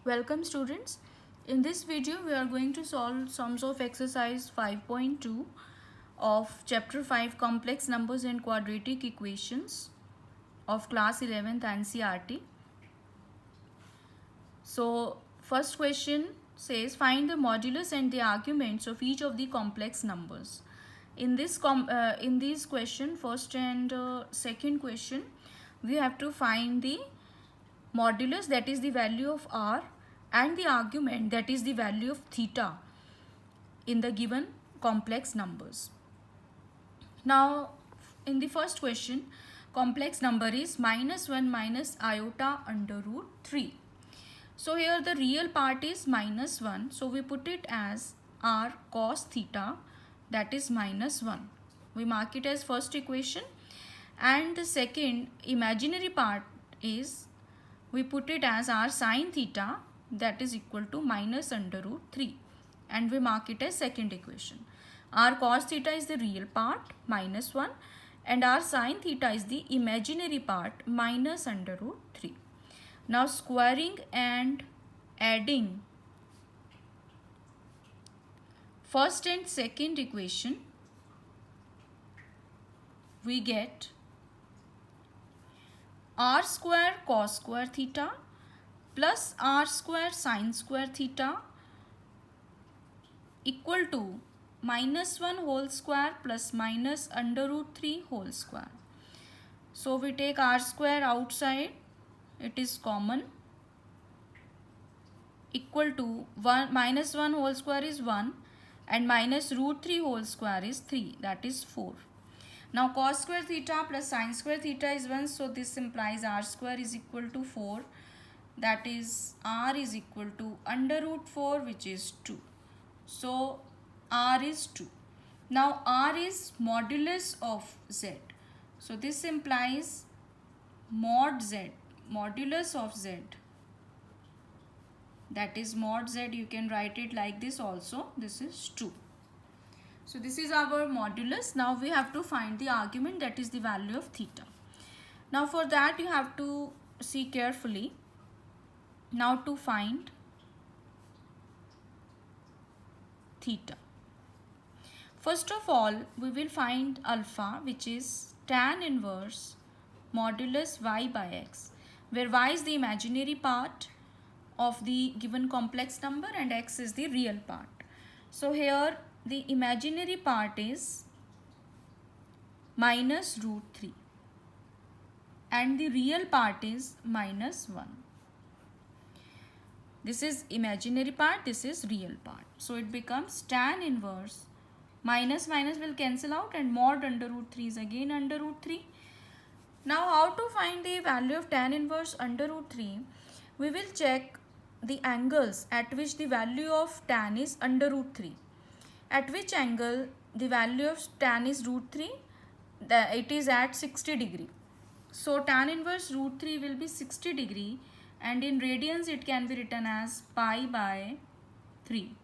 Welcome students. In this video we are going to solve sums of exercise 5.2 of chapter 5 complex numbers and quadratic equations of class 11th NCERT. So first question says find the modulus and the arguments of each of the complex numbers. In this question, first and second question, we have to find the modulus, that is the value of r, and the argument, that is the value of theta in the given complex numbers. Now in the first question, complex number is -1 minus iota under root 3. So here the real part is -1, so we put it as r cos theta, that is -1. We mark it as first equation, and the second imaginary part is we put it as r sin theta, that is equal to minus under root 3, and we mark it as second equation. R cos theta is the real part, -1, and r sin theta is the imaginary part, minus under root 3. Now squaring and adding first and second equation, we get r square cos square theta plus r square sin square theta equal to -1 whole square plus minus under root 3 whole square. So we take r square outside, it is common, equal to -1 whole square is 1 and minus root 3 whole square is 3, that is 4. Now cos square theta plus sin square theta is 1, so this implies r square is equal to 4, that is r is equal to under root 4, which is 2. So r is 2. Now r is modulus of z, so this implies mod z, modulus of z, that is mod z, you can write it like this also, this is 2. So this is our modulus. Now we have to find the argument, that is the value of theta. Now for that you have to see carefully. Now to find theta, first of all we will find alpha, which is tan inverse modulus y by x, where y is the imaginary part of the given complex number and x is the real part. So here the imaginary part is minus root 3 and the real part is -1. This is imaginary part, this is real part. So it becomes tan inverse, minus will cancel out, and mod under root 3 is again under root 3. Now how to find the value of tan inverse under root 3? We will check the angles at which the value of tan is under root 3. At which angle the value of tan is root 3? It is at 60 degree. So tan inverse root 3 will be 60 degree, and in radians it can be written as pi by 3.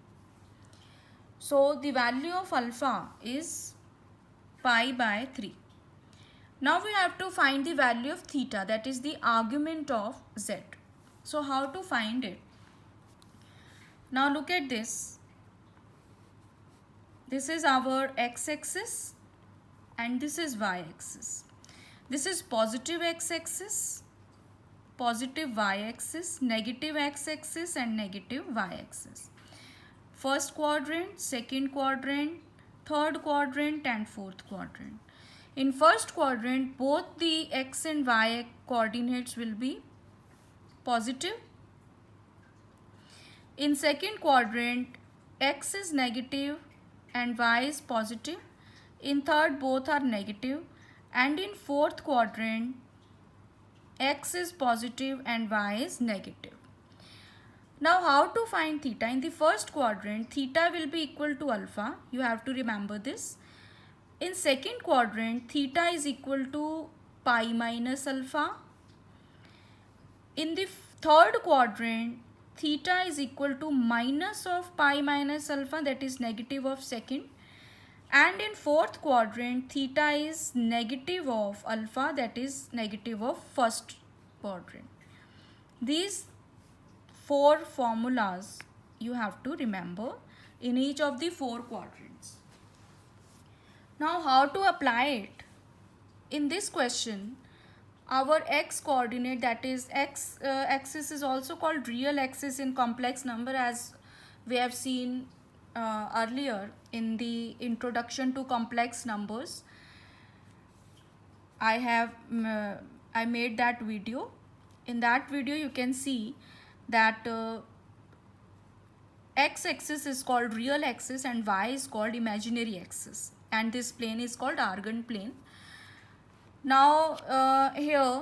So the value of alpha is pi by 3. Now we have to find the value of theta, that is the argument of z. So how to find it? Now look at this. This is our x-axis and this is y-axis. This is positive x-axis, positive y-axis, negative x-axis and negative y-axis. First quadrant, second quadrant, third quadrant and fourth quadrant. In first quadrant, both the x and y coordinates will be positive. In second quadrant, x is negative and y is positive. In third, both are negative. And in fourth quadrant, x is positive and y is negative. Now how to find theta? In the first quadrant, theta will be equal to alpha. You have to remember this. In second quadrant, theta is equal to pi minus alpha. In the third quadrant, theta is equal to minus of pi minus alpha, that is negative of second. And in fourth quadrant, theta is negative of alpha, that is negative of first quadrant. These 4 formulas you have to remember in each of the 4 quadrants. Now how to apply it? In this question, our x coordinate, that is x axis, is also called real axis in complex number, as we have seen earlier in the introduction to complex numbers. I made that video. In that video you can see that x axis is called real axis and y is called imaginary axis, and this plane is called Argand plane. Now here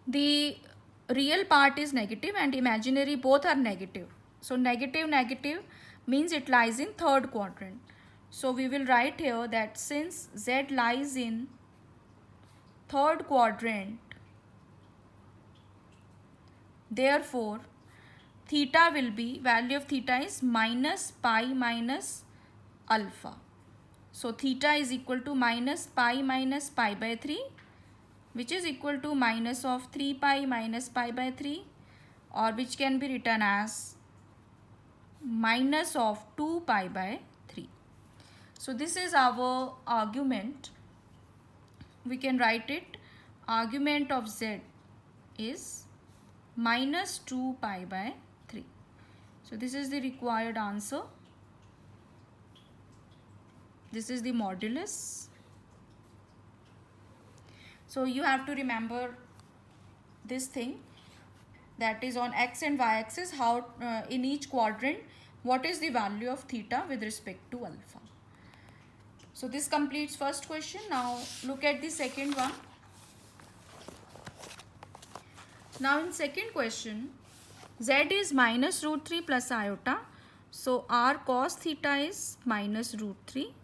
the real part is negative and imaginary, both are negative. So negative negative means it lies in third quadrant. So we will write here that since z lies in third quadrant, therefore theta will be, value of theta is minus pi minus alpha. So theta is equal to minus pi by 3, which is equal to minus of 3 pi minus pi by 3, or which can be written as minus of 2 pi by 3. So this is our argument. We can write it, argument of z is minus 2 pi by 3. So this is the required answer. This is the modulus. So you have to remember this thing, that is on x and y axis, how in each quadrant what is the value of theta with respect to alpha. So this completes first question. Now look at the second one. Now in second question, z is minus root 3 plus iota. So r cos theta is minus root 3.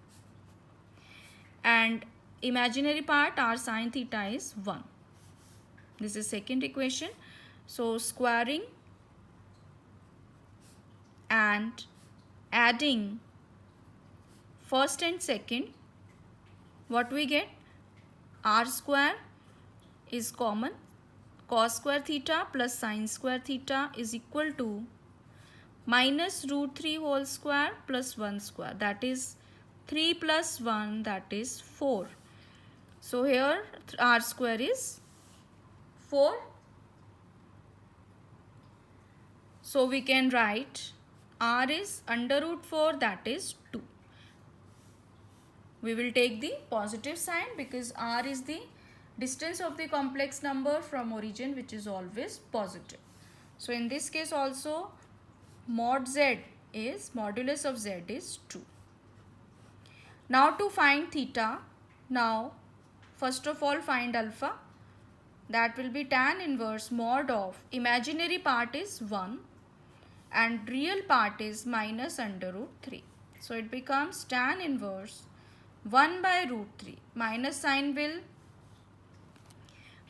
And imaginary part, r sin theta, is 1. This is second equation. So squaring and adding first and second, what we get? R square is common. Cos square theta plus sin square theta is equal to minus root 3 whole square plus 1 square, that is 3 plus 1, that is 4. So here r square is 4. So we can write r is under root 4, that is 2. We will take the positive sign because r is the distance of the complex number from origin, which is always positive. So in this case also mod z is, modulus of z is 2. Now to find theta, now first of all find alpha. That will be tan inverse mod of, imaginary part is 1 and real part is minus under root 3. So it becomes tan inverse 1 by root 3. Minus sign will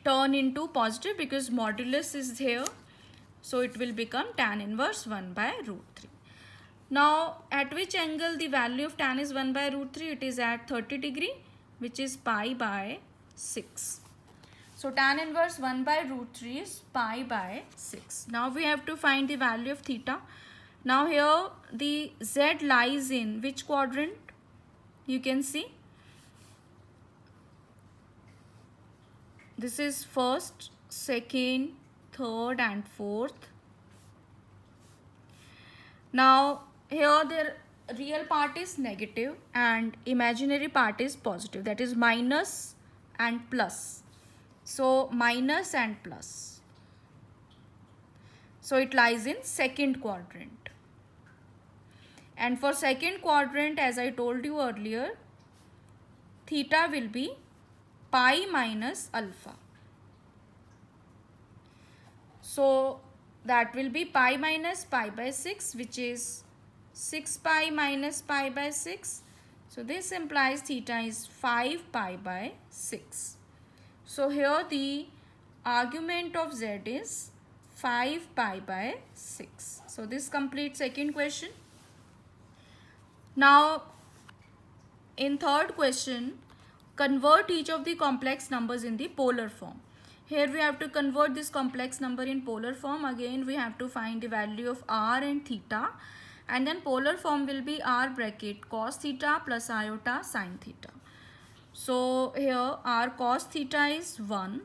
turn into positive because modulus is here. So it will become tan inverse 1 by root 3. Now at which angle the value of tan is 1 by root 3? It is at 30 degree, which is pi by 6. So tan inverse 1 by root 3 is pi by 6. Now we have to find the value of theta. Now here the z lies in which quadrant? You can see this is first, second, third and fourth. Now here the real part is negative and imaginary part is positive, that is minus and plus. So minus and plus. So it lies in second quadrant. And for second quadrant, as I told you earlier, theta will be pi minus alpha. So that will be pi minus pi by 6, which is 6 pi minus pi by 6. So this implies theta is 5 pi by 6. So here the argument of z is 5 pi by 6. So this completes second question. Now in third question, convert each of the complex numbers in the polar form. Here we have to convert this complex number in polar form. Again we have to find the value of r and theta, and then polar form will be r bracket cos theta plus iota sin theta. So here r cos theta is 1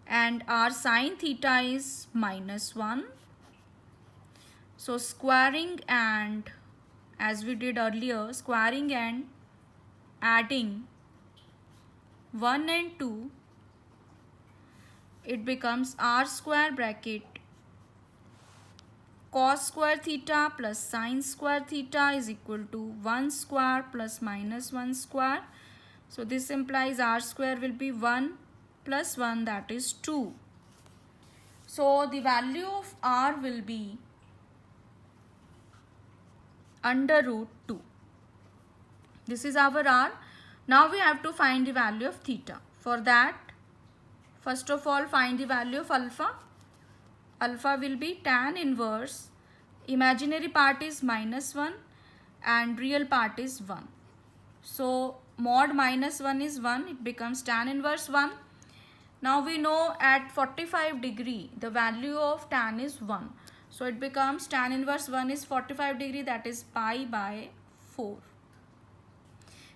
and r sin theta is minus 1. So squaring, and as we did earlier, squaring and adding 1 and 2, it becomes r square bracket cos square theta plus sin square theta is equal to 1 square plus minus 1 square. So this implies r square will be 1 plus 1, that is 2. So the value of r will be under root 2. This is our r. Now we have to find the value of theta. For that, first of all, find the value of alpha. Alpha will be tan inverse, imaginary part is minus 1 and real part is 1. So mod minus 1 is 1, it becomes tan inverse 1. Now we know at 45 degree the value of tan is 1. So it becomes tan inverse 1 is 45 degree, that is pi by 4.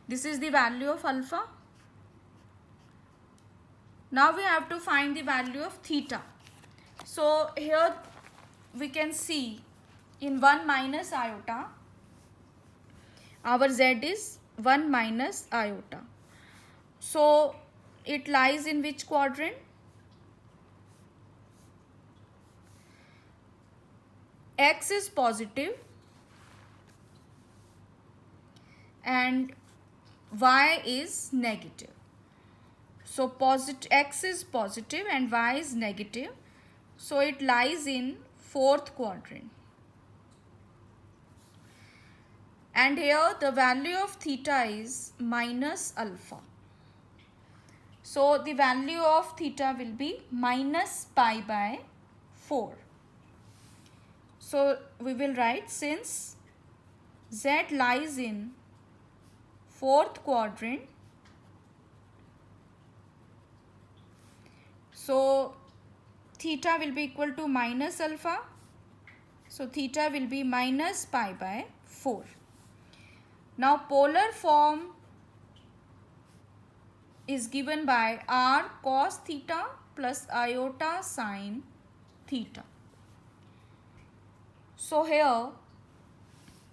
This is the value of alpha. Now we have to find the value of theta. So here we can see in 1 minus iota, our z is 1 minus iota. So it lies in which quadrant? X is positive and y is negative. So x is positive and y is negative. So it lies in 4th quadrant. And here the value of theta is minus alpha. So the value of theta will be minus pi by 4. So we will write, since z lies in 4th quadrant, so theta will be equal to minus alpha. So theta will be minus pi by 4. Now polar form is given by r cos theta plus iota sin theta. So here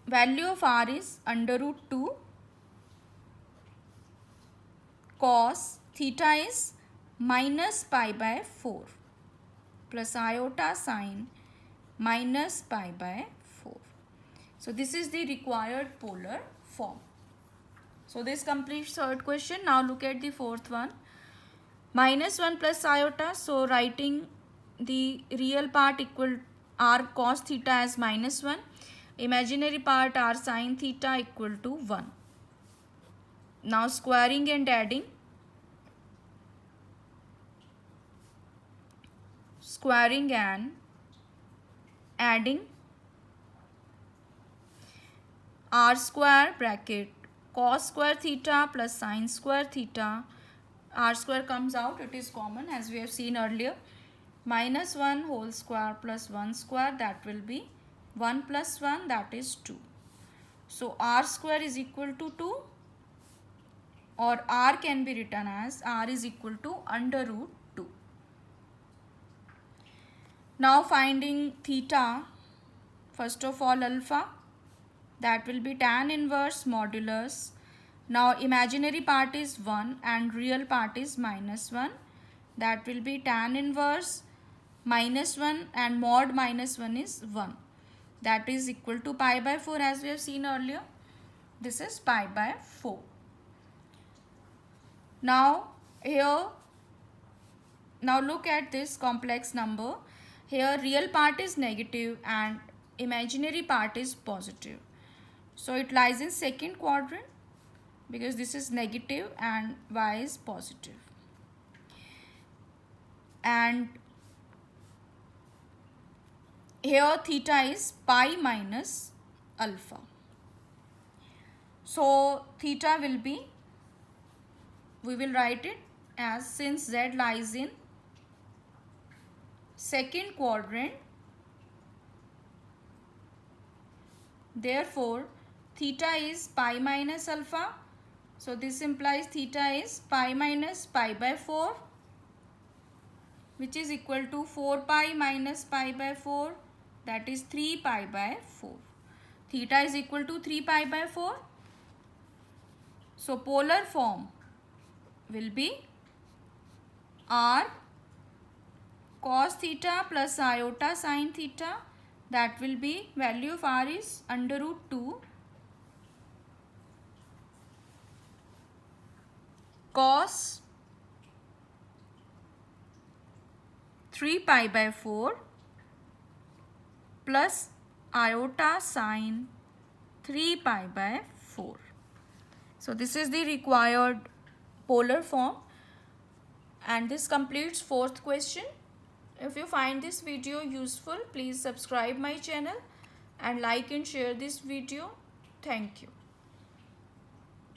value of r is under root 2, cos theta is minus pi by 4 plus iota sin minus pi by 4. So this is the required polar form. So this completes third question. Now look at the fourth one. Minus 1 plus iota. So writing the real part equal r cos theta as minus 1. Imaginary part r sin theta equal to 1. Now squaring and adding. Squaring and adding r square bracket cos square theta plus sin square theta. R square comes out, it is common as we have seen earlier. Minus 1 whole square plus 1 square, that will be 1 plus 1, that is 2. So r square is equal to 2, or r can be written as r is equal to under root 2. Now finding theta, first of all alpha, that will be tan inverse modulus. Now imaginary part is 1 and real part is minus 1. That will be tan inverse minus 1 and mod minus 1 is 1. That is equal to pi by 4 as we have seen earlier. This is pi by 4. Now here, now look at this complex number. Here real part is negative and imaginary part is positive. So it lies in second quadrant because this is negative and y is positive. And here theta is pi minus alpha. So theta will be, we will write it as since Z lies in second quadrant, therefore theta is pi minus alpha. So this implies theta is pi minus pi by 4, which is equal to 4 pi minus pi by 4, that is 3 pi by 4. Theta is equal to 3 pi by 4. So polar form will be r cos theta plus iota sin theta, that will be, value of r is under root 2 cos 3 pi by 4 plus iota sine 3 pi by 4. So this is the required polar form, and this completes fourth question. If you find this video useful, please subscribe my channel and like and share this video. Thank you.